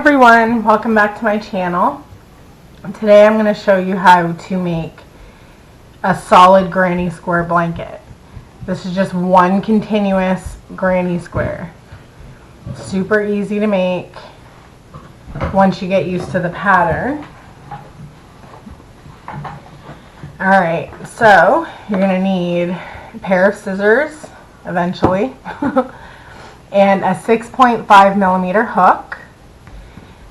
everyone, welcome back to my channel. Today I'm going to show you how to make a solid granny square blanket. This is just one continuous granny square. Super easy to make once you get used to the pattern. Alright, so you're going to need a pair of scissors eventually and a 6.5mm hook.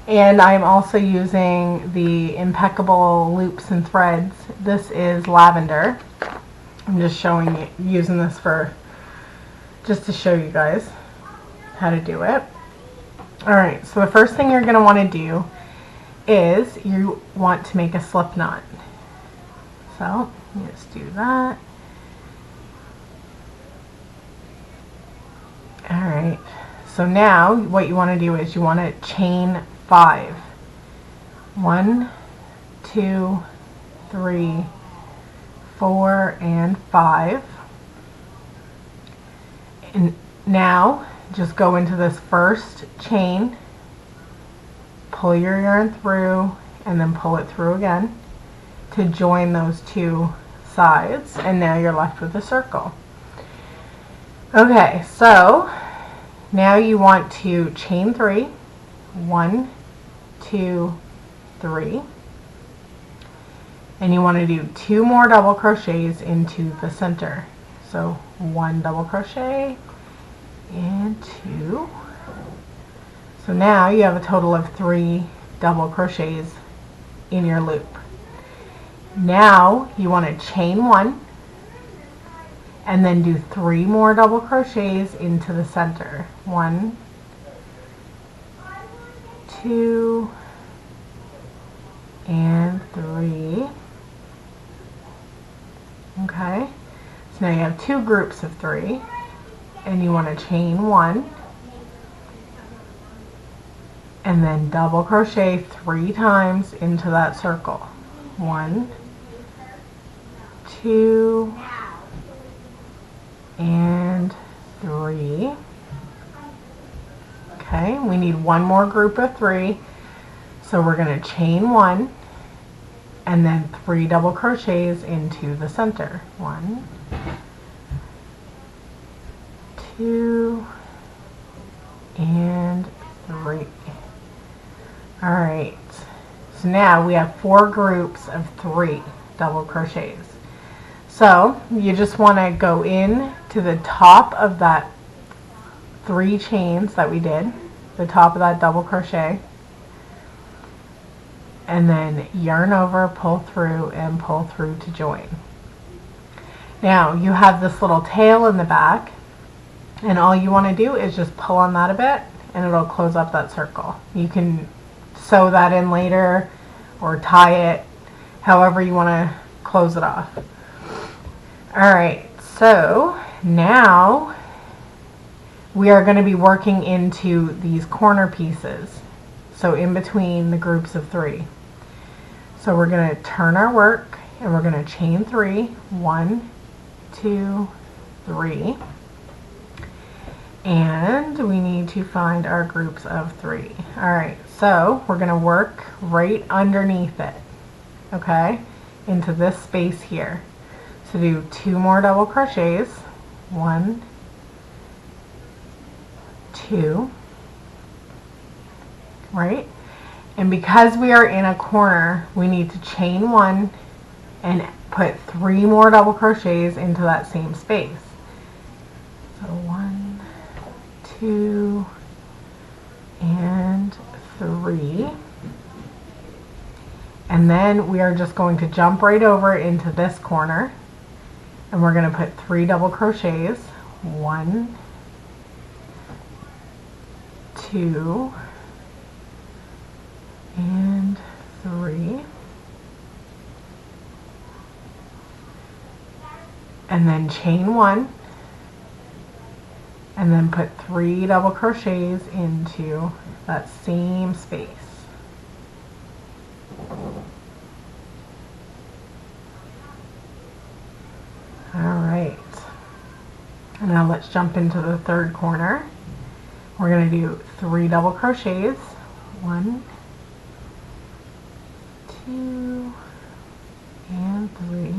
And I'm also using the Impeccable Loops and Threads. This is lavender. I'm just showing you, using this for, just to show you guys how to do it. Alright, so the first thing you're going to want to do is you want to make a slip knot. So, just do that. Alright, so now what you want to do is you want to chain 5. 1, 2, 3, 4, and 5. And now just go into this first chain, pull your yarn through, and then pull it through again to join those two sides, and now you're left with a circle. Okay, so now you want to chain 3. 1, 2, 3, and you want to do 2 more double crochets into the center. So 1 double crochet and 2. So now you have a total of 3 double crochets in your loop. Now you want to chain 1 and then do 3 more double crochets into the center. 1, 2, and 3. Okay, so now you have 2 groups of 3, and you want to chain 1 and then double crochet 3 times into that circle. 1, 2, and 3. Okay, we need 1 more group of 3, so we're going to chain 1 and then 3 double crochets into the center. 1, 2, and 3. Alright, so now we have 4 groups of 3 double crochets. So you just want to go in to the top of that 3 chains that we did, the top of that double crochet, and then yarn over, pull through, and pull through to join. Now you have this little tail in the back, and all you want to do is just pull on that a bit and it'll close up that circle. You can sew that in later or tie it however you want to close it off. Alright, so now we are going to be working into these corner pieces, so in between the groups of 3. So we're going to turn our work and we're going to chain 3. 1, 2, 3, and we need to find our groups of 3. Alright, so we're going to work right underneath it, okay, into this space here. So do 2 more double crochets. 1, 2, right? And because we are in a corner, we need to chain 1 and put 3 more double crochets into that same space. So 1, 2, and 3. And then we are just going to jump right over into this corner, and we're going to put 3 double crochets. 1, 2, and 3, and then chain 1 and then put 3 double crochets into that same space. Alright, and now let's jump into the third corner. We're going to do 3 double crochets. 1, 2, and 3,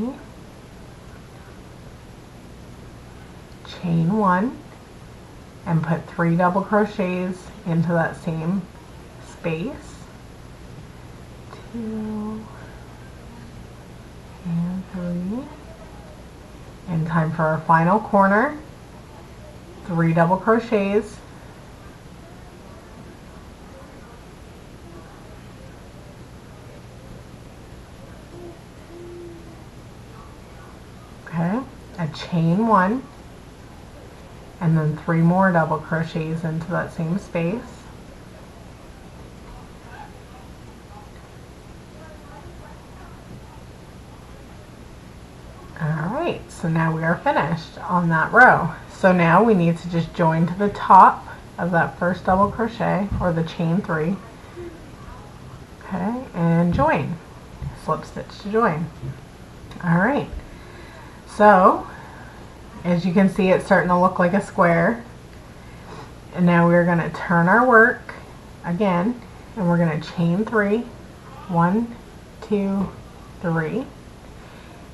chain 1, and put 3 double crochets into that same space, 2 and 3, and time for our final corner, 3 double crochets, okay, a chain 1, and then 3 more double crochets into that same space. Alright, so now we are finished on that row. So now we need to just join to the top of that first double crochet, or the chain 3. Okay, and join. Slip stitch to join. Alright, so as you can see, it's starting to look like a square. And now we're going to turn our work again, and we're going to chain 3. 1, 2, 3.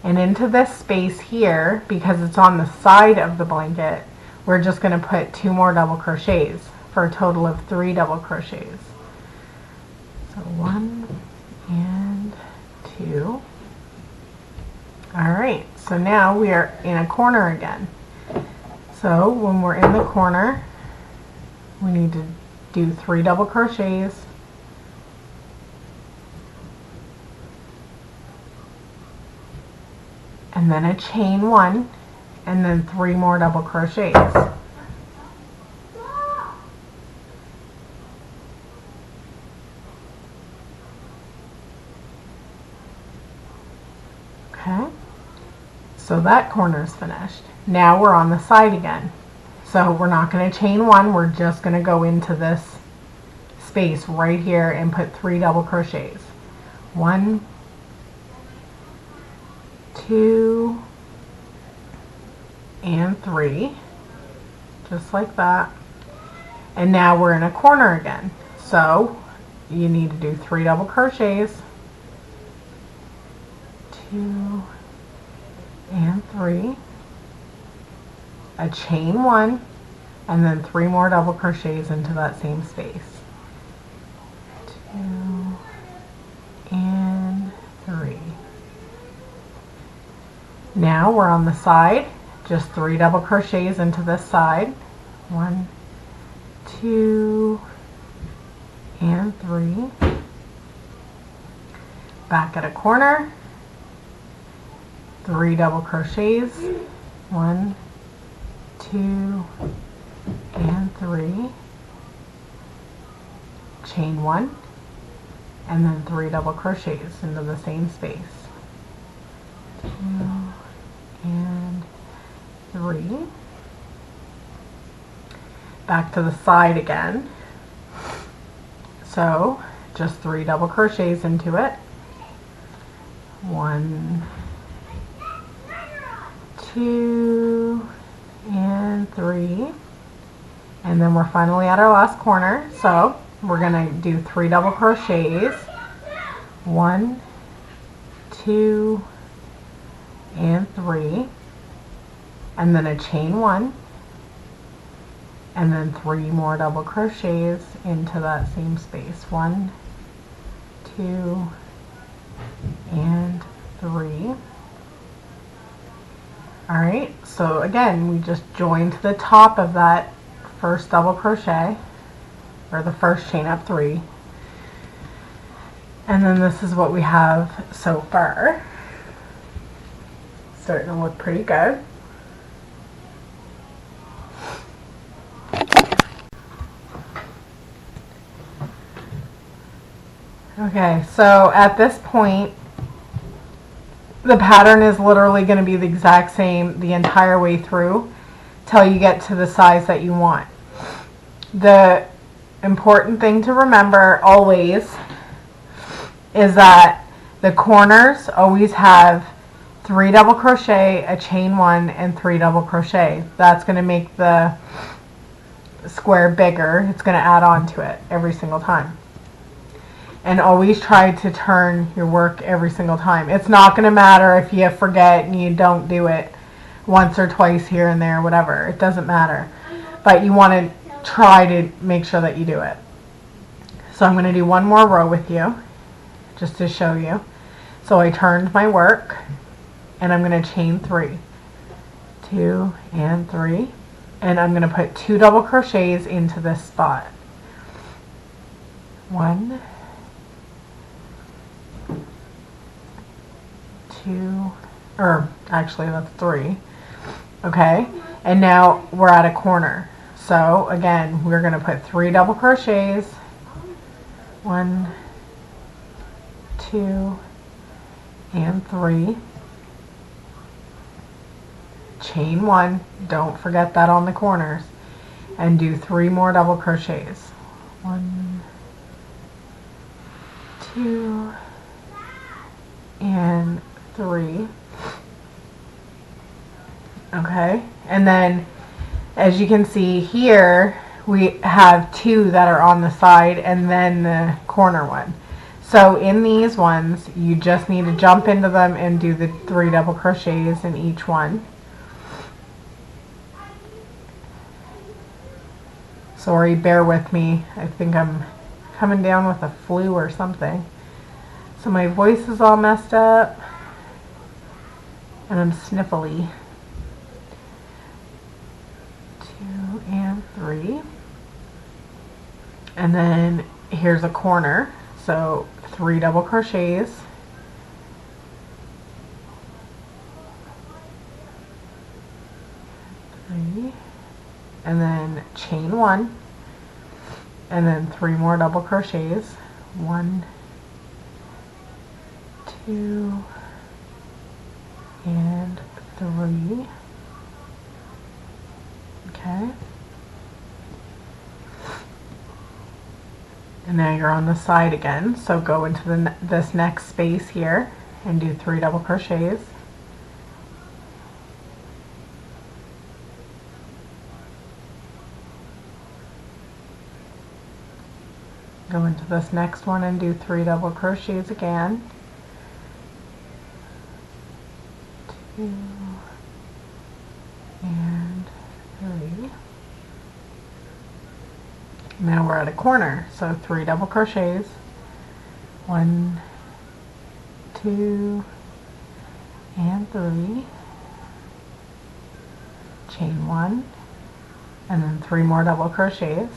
And into this space here, because it's on the side of the blanket, we're just going to put 2 more double crochets for a total of 3 double crochets. So 1 and 2. Alright, so now we are in a corner again. So when we're in the corner, we need to do 3 double crochets, and then a chain 1, and then 3 more double crochets. Okay, so that corner is finished. Now we're on the side again. So we're not going to chain 1, we're just going to go into this space right here and put 3 double crochets. 1, 2, and 3, just like that. And now we're in a corner again. So you need to do 3 double crochets, 2 and 3, a chain 1, and then 3 more double crochets into that same space. 2 and 3. Now we're on the side, just 3 double crochets into this side. 1, 2, and 3. Back at a corner, 3 double crochets. 1, 2, and 3. Chain 1, and then 3 double crochets into the same space. 2 and 3. Back to the side again. So just 3 double crochets into it. 1, 2, and 3. And then we're finally at our last corner. So we're going to do 3 double crochets. 1, 2, and 3, and then a chain 1, and then 3 more double crochets into that same space. 1, 2, and 3. Alright, so again, we just join to the top of that first double crochet, or the first chain up 3, and then this is what we have so far. Starting to look pretty good. Okay, so at this point, the pattern is literally going to be the exact same the entire way through till you get to the size that you want. The important thing to remember always is that the corners always have 3 double crochet, a chain 1, and 3 double crochet. That's going to make the square bigger. It's going to add on to it every single time. And always try to turn your work every single time. It's not going to matter if you forget and you don't do it once or twice here and there, whatever. It doesn't matter. But you want to try to make sure that you do it. So I'm going to do one more row with you just to show you. So I turned my work and I'm going to chain 3. 2 and 3. And I'm going to put 2 double crochets into this spot. 1, 2, or actually that's 3. Okay, and now we're at a corner. So again, we're going to put 3 double crochets. 1, 2, and 3. Chain 1. Don't forget that on the corners. And do 3 more double crochets. 1, 2, and 3. Okay, and then as you can see here, we have 2 that are on the side and then the corner one. So in these ones, you just need to jump into them and do the 3 double crochets in each one. Sorry, bear with me. I think I'm coming down with a flu or something. So my voice is all messed up and I'm sniffly. 2 and 3. And then here's a corner. So 3 double crochets. 3. And then chain 1. And then 3 more double crochets. 1, 2, and 3. Okay. And now you're on the side again, so go into this next space here and do 3 double crochets. Go into this next one and do 3 double crochets again. 2 and 3. Now we're at a corner, so 3 double crochets. 1, 2, and 3. Chain 1, and then 3 more double crochets.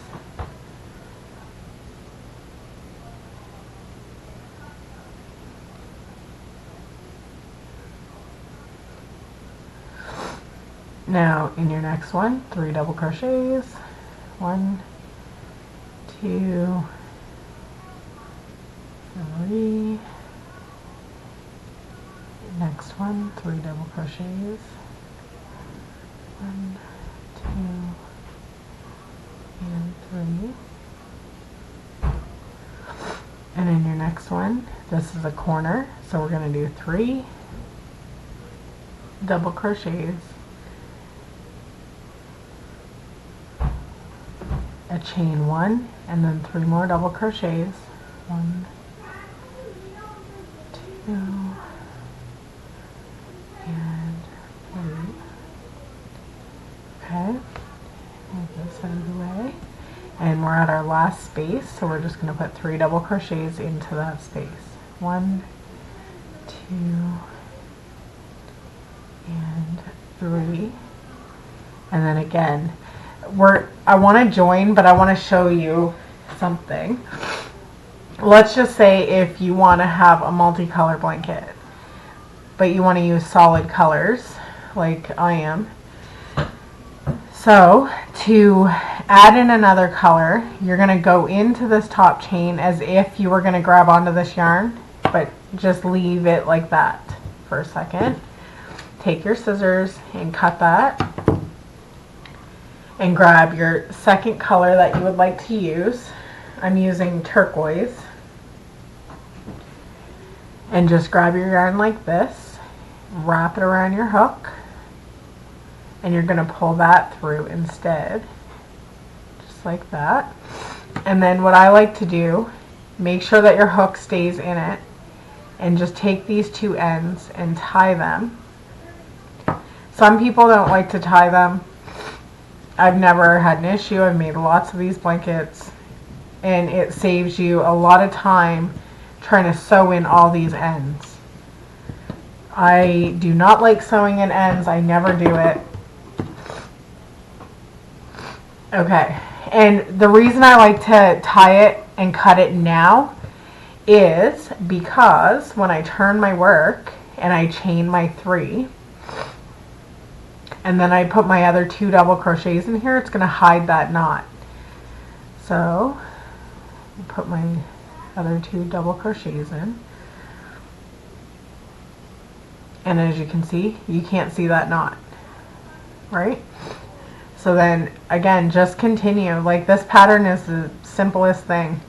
Now in your next one, 3 double crochets. 1, 2, 3. Next one, 3 double crochets. 1, 2, and 3. And in your next one, this is a corner, so we're going to do 3 double crochets, a chain 1, and then 3 more double crochets. 1, 2, and 3. Okay, move this out of the way. And we're at our last space, so we're just going to put 3 double crochets into that space. 1, 2, and 3. And then again, I want to join, but I want to show you something. Let's just say if you want to have a multicolor blanket, but you want to use solid colors like I am. So to add in another color, you're going to go into this top chain as if you were going to grab onto this yarn, but just leave it like that for a second. Take your scissors and cut that, and grab your second color that you would like to use. I'm using turquoise. And just grab your yarn like this, wrap it around your hook, and you're going to pull that through instead, just like that. And then what I like to do make sure that your hook stays in it, and just take these two ends and tie them. Some people don't like to tie them. I've never had an issue. I've made lots of these blankets, and it saves you a lot of time trying to sew in all these ends. I do not like sewing in ends. I never do it. Okay, and the reason I like to tie it and cut it now is because when I turn my work and I chain my 3 and then I put my other 2 double crochets in here, it's going to hide that knot. So put my other 2 double crochets in, and as you can see, you can't see that knot, right? So then again, just continue. Like, this pattern is the simplest thing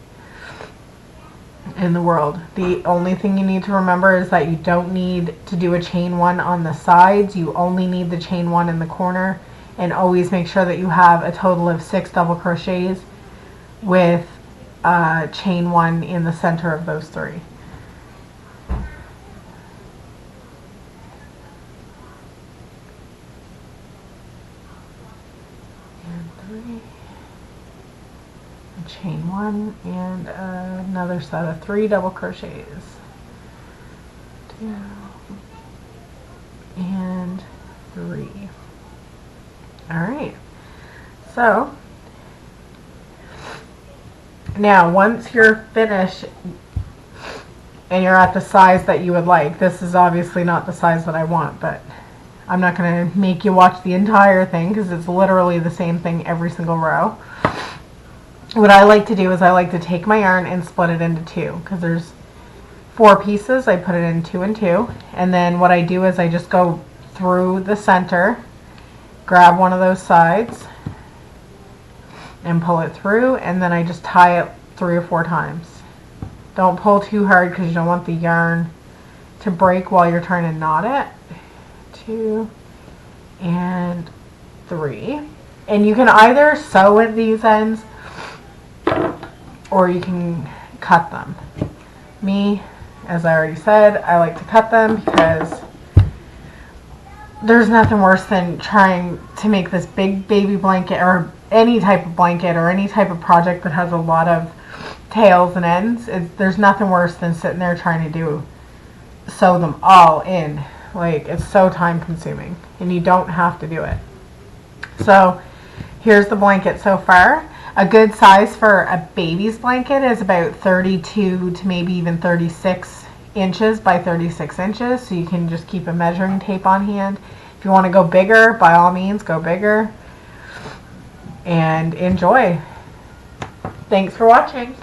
in the world. The only thing you need to remember is that you don't need to do a chain 1 on the sides. You only need the chain 1 in the corner, and always make sure that you have a total of 6 double crochets with chain 1 in the center of those 3. Chain 1 and another set of 3 double crochets, 2 and 3. All right, so now once you're finished and you're at the size that you would like, this is obviously not the size that I want, but I'm not going to make you watch the entire thing because it's literally the same thing every single row. What I like to do is I like to take my yarn and split it into 2, because there's 4 pieces. I put it in 2 and 2, and then what I do is I just go through the center, grab one of those sides and pull it through, and then I just tie it 3 or 4 times. Don't pull too hard because you don't want the yarn to break while you're trying to knot it. 2 and 3, and you can either sew at these ends or you can cut them. Me, as I already said, I like to cut them because there's nothing worse than trying to make this big baby blanket, or any type of blanket, or any type of project that has a lot of tails and ends. There's nothing worse than sitting there trying to sew them all in. Like, it's so time consuming, and you don't have to do it. So here's the blanket so far. A good size for a baby's blanket is about 32 to maybe even 36 inches by 36 inches. So you can just keep a measuring tape on hand. If you want to go bigger, by all means, go bigger. And enjoy. Thanks for watching.